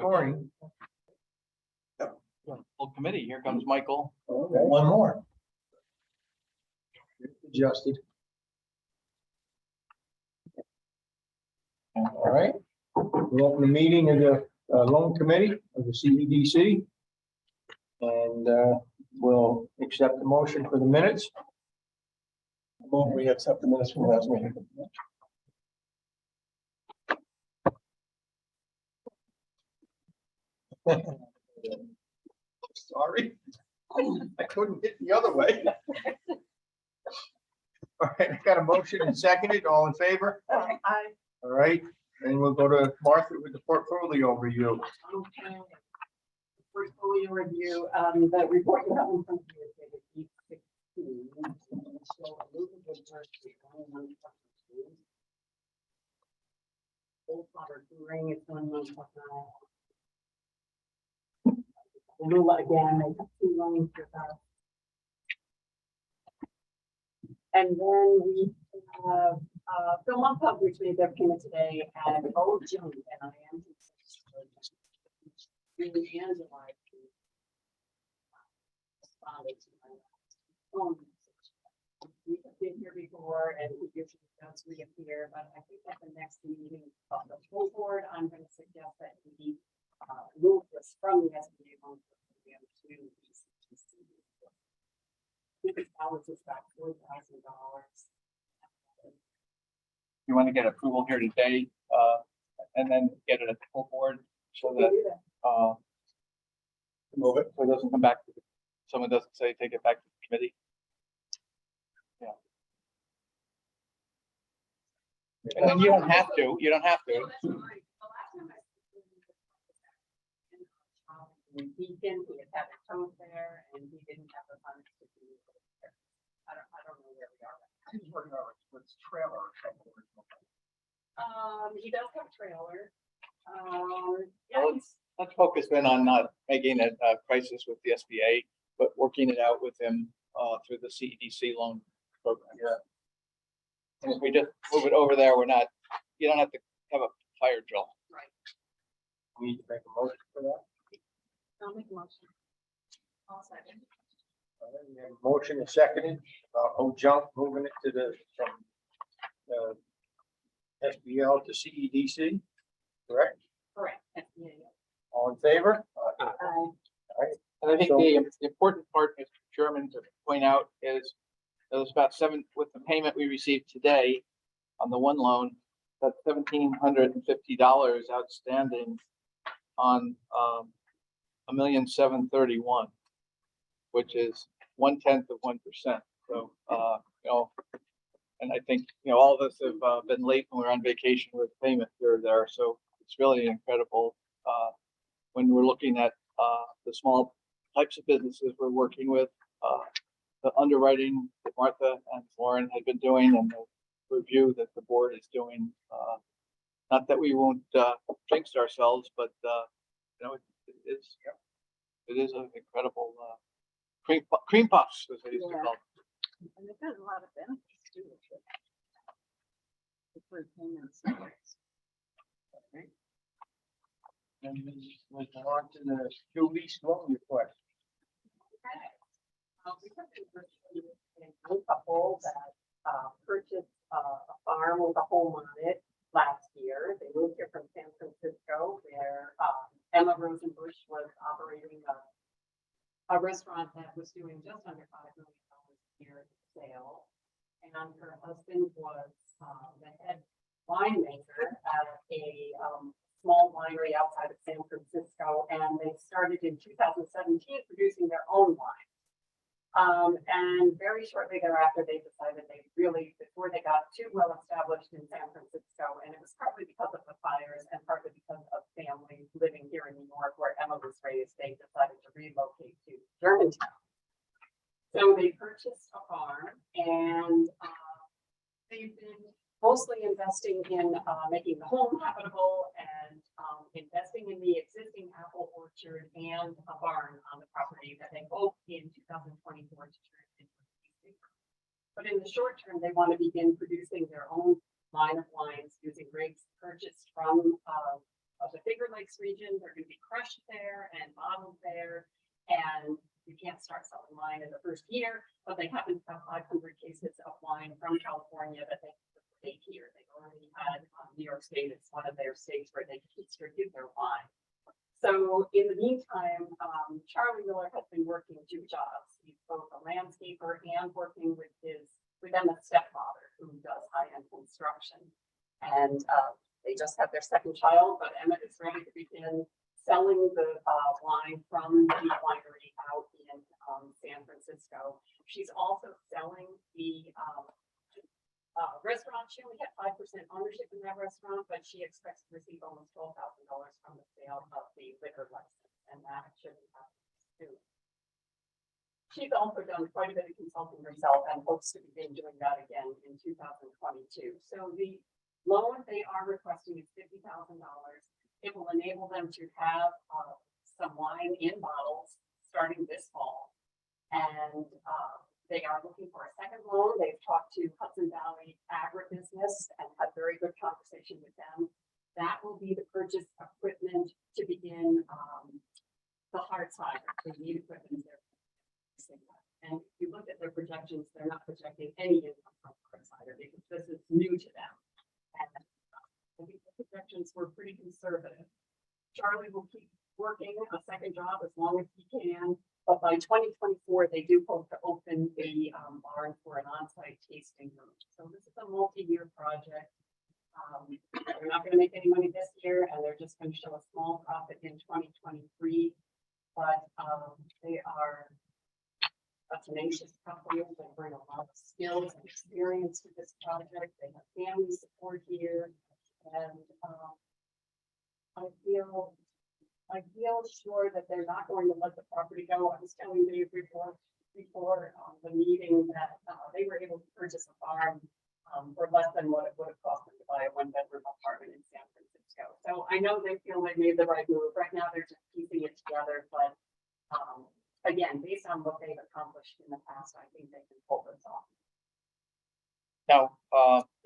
Recording. Full committee. Here comes Michael. Okay. One more. Adjusted. All right. We'll open the meeting of the loan committee of the CEDC. And we'll accept the motion for the minutes. We accept the minutes from last meeting. Sorry, I couldn't hit the other way. All right, I got a motion and seconded. All in favor? Aye. All right, and we'll go to Martha with the portfolio review. Okay. Portfolio review, the report you have in front of you is dated 8/16. So a little bit first, Old Potter Brewing is 1/1. Lula again, they have 2 loans with us. And then we have Philmont Pub, which made their payment today, and Old June, and I am really Angela responded to my phone message. We have been here before, and we usually don't reappear, but I think at the next meeting of the full board, I'm going to suggest that we move this from the SBA loan program to the CEDC. The balance is about $4,000. You want to get approval here today, and then get it at the full board so that, Move it. so it doesn't come back to, someone doesn't say, take it back to the committee. Yeah. And then you don't have to, He had a tote there, and he didn't have the funds to do it. I don't know where we are. What's trailer? He does have a trailer. Yeah, Well, let's focus then on not making it a crisis with the SBA, but working it out with them, through the CEDC loan program. Yeah. And if we just move it over there, you don't have to have a fire drill. right. We need to make a motion for that. I'll make a motion. I'll second. All right, we have a motion is seconded. Junk moving it to the from SBL to CEDC. Correct. Correct. Yeah. All in favor? And I think the important part, Mr. Chairman, to point out is there's about with the payment we received today on the one loan, that's $1,750 outstanding on $1,731,000, which is 1/10 of 1%. So and I think all of us have been late when we're on vacation with payment here or there. So it's really incredible when we're looking at the small types of businesses we're working with, the underwriting that Martha and Lauren had been doing, and the review that the board is doing. Not that we won't jinx ourselves, but it is an incredible cream puffs, as they used to call them. And they've got a lot of benefits too. Deferred payments. And we go on to the two lease loan request. We have a couple that purchased a farm with a home on it last year. They moved here from San Francisco, where Emma Rosenbusch was operating a restaurant that was doing just under $5 million a year in sales. And her husband was the head winemaker at a small winery outside of San Francisco, and they started in 2017 producing their own wine. And very shortly thereafter, they decided before they got too well established in San Francisco, and it was partly because of the fires and partly because of family living here in New York, where Emma was raised, they decided to relocate to Germantown. So they purchased a farm, and they've been mostly investing in making the home habitable and investing in the existing apple orchard and a barn on the property that they hope in 2024 to turn into a tasting room. But in the short term, they want to begin producing their own line of wines using grapes purchased from of the Finger Lakes region. They're gonna be crushed there and bottled there. And you can't start selling wine in the first year, but they happen to have 500 cases of wine from California that they take here. They've already had New York State. It's one of their states where they distribute their wine. So in the meantime, Charlie Miller has been working 2 jobs. He's both a landscaper and working with Emma's stepfather, who does high-end construction. And they just had their second child, but Emma is ready to begin selling the wine from the winery out in San Francisco. She's also selling the restaurant. She only had 5% ownership in that restaurant, but she expects to receive almost $12,000 from the sale of the liquor license, and that should be happening soon. She's also done quite a bit of consulting herself and hopes to begin doing that again in 2022. So the loan they are requesting is $50,000. It will enable them to have some wine in bottles starting this fall. And they are looking for a second loan. They've talked to Hudson Valley Agribusiness and had very good conversation with them. That will be the purchase equipment to begin the hard cider. They need equipment there. And if you look at their projections, they're not projecting any income from hard cider because this is new to them. And I think the projections were pretty conservative. Charlie will keep working a second job as long as he can. But by 2024, they do hope to open the barn for an on-site tasting room. So this is a multi-year project. They're not going to make any money this year, and they're just going to show a small profit in 2023. But they are a tenacious company. They bring a lot of skills and experience to this project. They have family support here, and I feel sure that they're not going to let the property go. I was telling Dave before the meeting that they were able to purchase a farm for less than what it would have cost them to buy a 1-bedroom apartment in San Francisco. So I know they feel they made the right move. Right now, they're just piecing it together. But again, based on what they've accomplished in the past, I think they can pull this off. Now,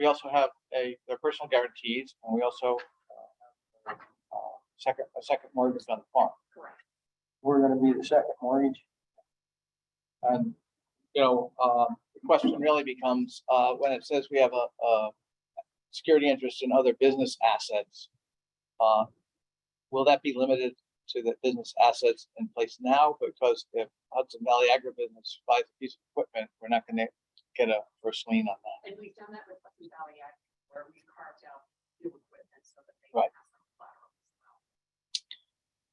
we also have their personal guarantees, and we also a second mortgage on the farm. Correct. We're gonna be the second mortgage. And, the question really becomes, when it says we have a security interest in other business assets, will that be limited to the business assets in place now? Because if Hudson Valley Agribusiness buys a piece of equipment, we're not gonna get a first lien on that. And we've done that with Hudson Valley Ag, where we carved out new equipment so that they Right. can have some collateral as well.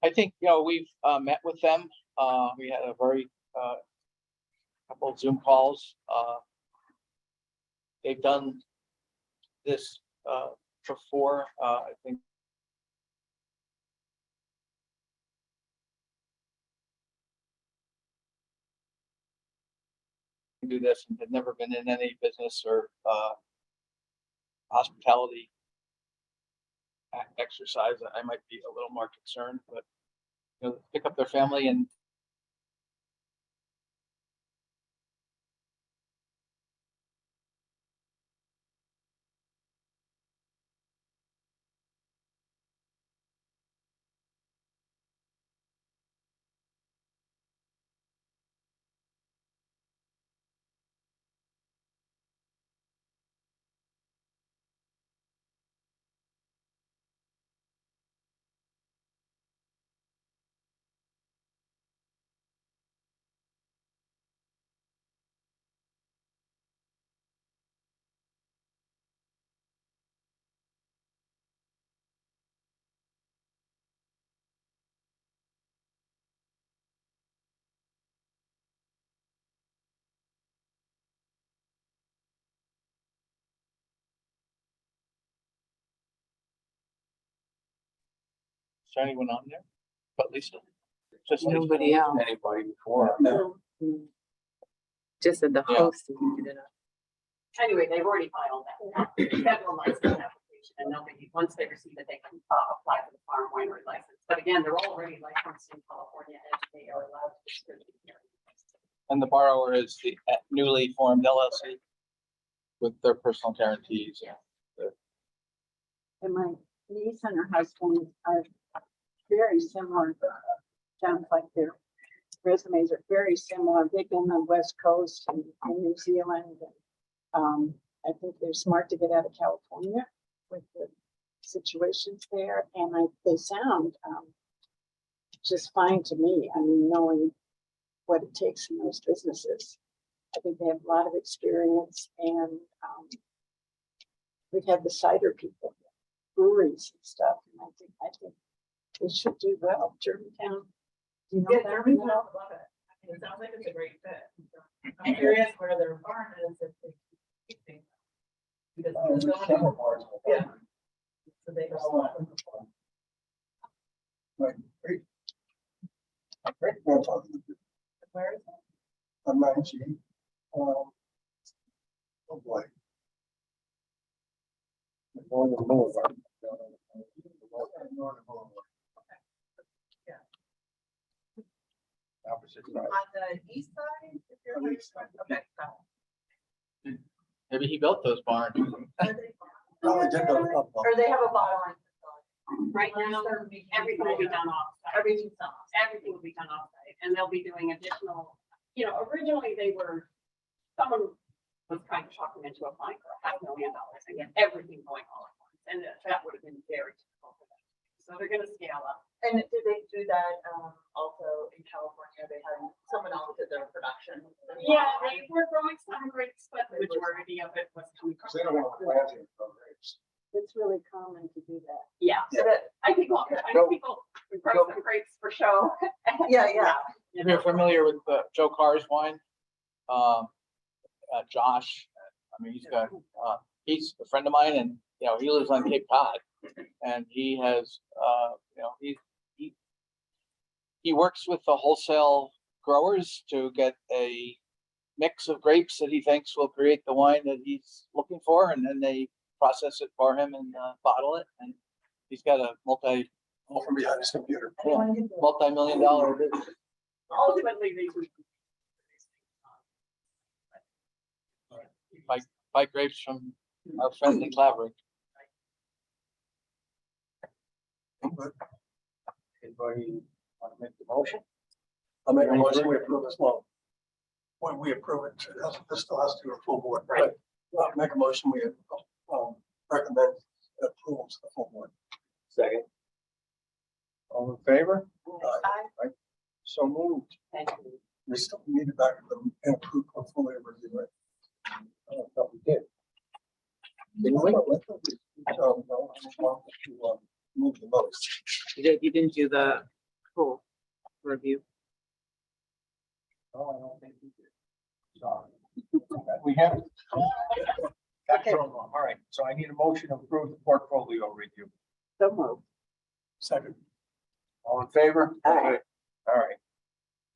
I think, we've met with them. We had a very couple of Zoom calls. They've done this before. I think do this and had never been in any business or hospitality exercise. I might be a little more concerned, but pick up their family and is there anyone on there? But Lisa, just Lisa. Nobody else. Anybody before? Just that the Yeah. host didn't get it up. Anyway, they've already filed that federal license application, and they'll be, once they receive it, they can apply for the farm winery license. But again, they're already licensed in California, and they are allowed to distribute here. And the borrower is the newly formed LLC with their personal guarantees. Yeah. Am niece and her husband are very similar. Sounds like their resumes are very similar. They've been on the West Coast and in New Zealand. And, I think they're smart to get out of California with the situations there. And they sound just fine to me. I mean, knowing what it takes in those businesses. I think they have a lot of experience, and we've had the cider people, breweries and stuff, and I think they should do well. Germantown, do you know Yeah, that? Germantown, I love it. I mean, it sounds like it's a great fit. I'm curious where their barn is if they keep things. Because there's no one- yeah. So they just. Great grandfather, Where is it? I'm 19. Oh boy. Northern Boulevard. Northern Boulevard. Opposite side. On the east side? If you're on the east side. Okay. got Maybe he built those barns. it. Are they- Probably did go up. Or they have a bottling facility. Right now, everything will be done off-site. Everything's done. Everything will be done off-site, and they'll be doing additional, originally someone was trying to talk them into applying for $500,000 and get everything going all at once, and that would have been very difficult for them. So they're gonna scale up. And did they do that also in California? They had someone else did their production. Yeah, they were growing some grapes, but the majority of it was coming from. Because they don't want to plant it from grapes. It's really common to do that. Yeah, So that- I think people grow some grapes for show. Yeah, yeah. If you're familiar with Joe Carr's wine, Josh, I mean, he's a friend of mine, and, he lives on Cape Cod. And he has, he works with the wholesale growers to get a mix of grapes that he thinks will create the wine that he's looking for, and then they process it for him and bottle it. And he's got a All from behind his computer. multi-million-dollar business. Ultimately, they would. Buy grapes from our friend in Clavering. Anybody want to make the motion? I'll make a motion, we approve this loan. When we approve it, this still has to go to full board. Right. I'll make a motion, we recommend approval to the full board. Second. All in favor? I- So moved. Thank you. We still need it back to the approved portfolio review, right? I thought we did. Didn't we? No, I just want to move the most. You didn't do the full review. No, I don't think we did. Sorry. We have. Okay. All right, so I need a motion to approve the portfolio review. So moved. Second. All in favor? Aye. All right.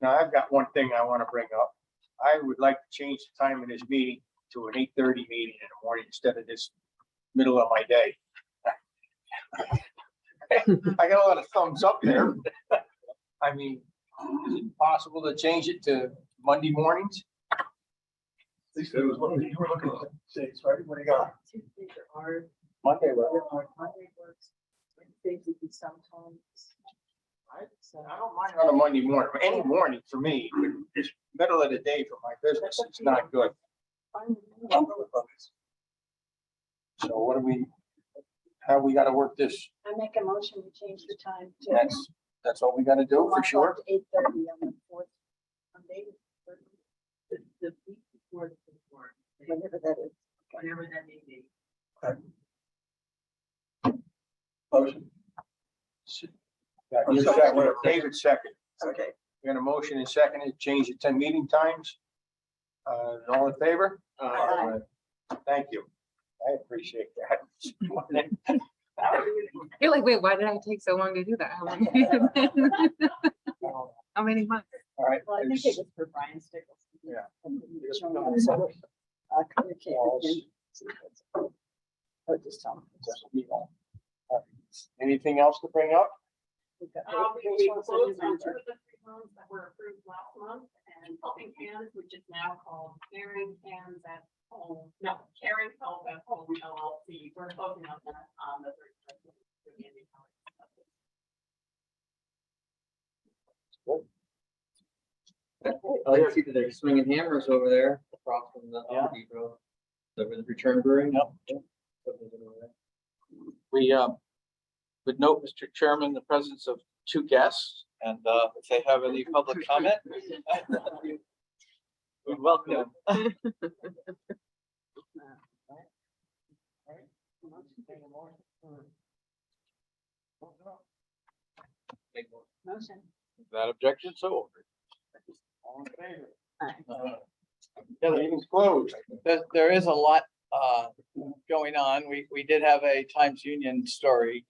Now, I've got one thing I want to bring up. I would like to change the time of this meeting to an 8:30 meeting in the morning instead of this middle of my day. I got a lot of thumbs up there. I mean, is it possible to change it to Monday mornings? You were looking at dates, right? What do you got? Tuesdays are hard. Monday, right? Monday works. Wednesdays you can sometimes. I don't mind on a Monday morning, any morning for me, but this middle of the day for my business, it's not good. I'm good with Mondays. So what how we gotta work this? I make a motion to change the time to. That's what we gotta do for sure. 8:30 on the fourth Monday, The week before the report, whenever that is. whatever that may be. Motion. You second, David second. Okay. We got a motion and second to change it to meeting times. All in favor? Aye. Thank you. I appreciate that. You're like, wait, why did I take so long to do that? How long? How many months? All right. Well, I think it was for Brian Stickles. Yeah. I'll communicate with him. See if it's- Or just tell him. All right. Anything else to bring up? We've got We vacations closed in on November. 2 of the 3 loans that were approved last month, and Helping Hands, which is now called Caring Hands at Home, no, Caring Help at Home LLC. We're closing on that on the 31st. Andy how it's- I can see that they're swinging hammers over there across from the Yeah. depot. Over the return brewing. Yep. We would note, Mr. Chairman, the presence of two guests, and if they have any public comment, we'd welcome them. Motion. That objection, so ordered. All in favor? Aye. Meeting's closed. There is a lot going on. We did have a Times Union story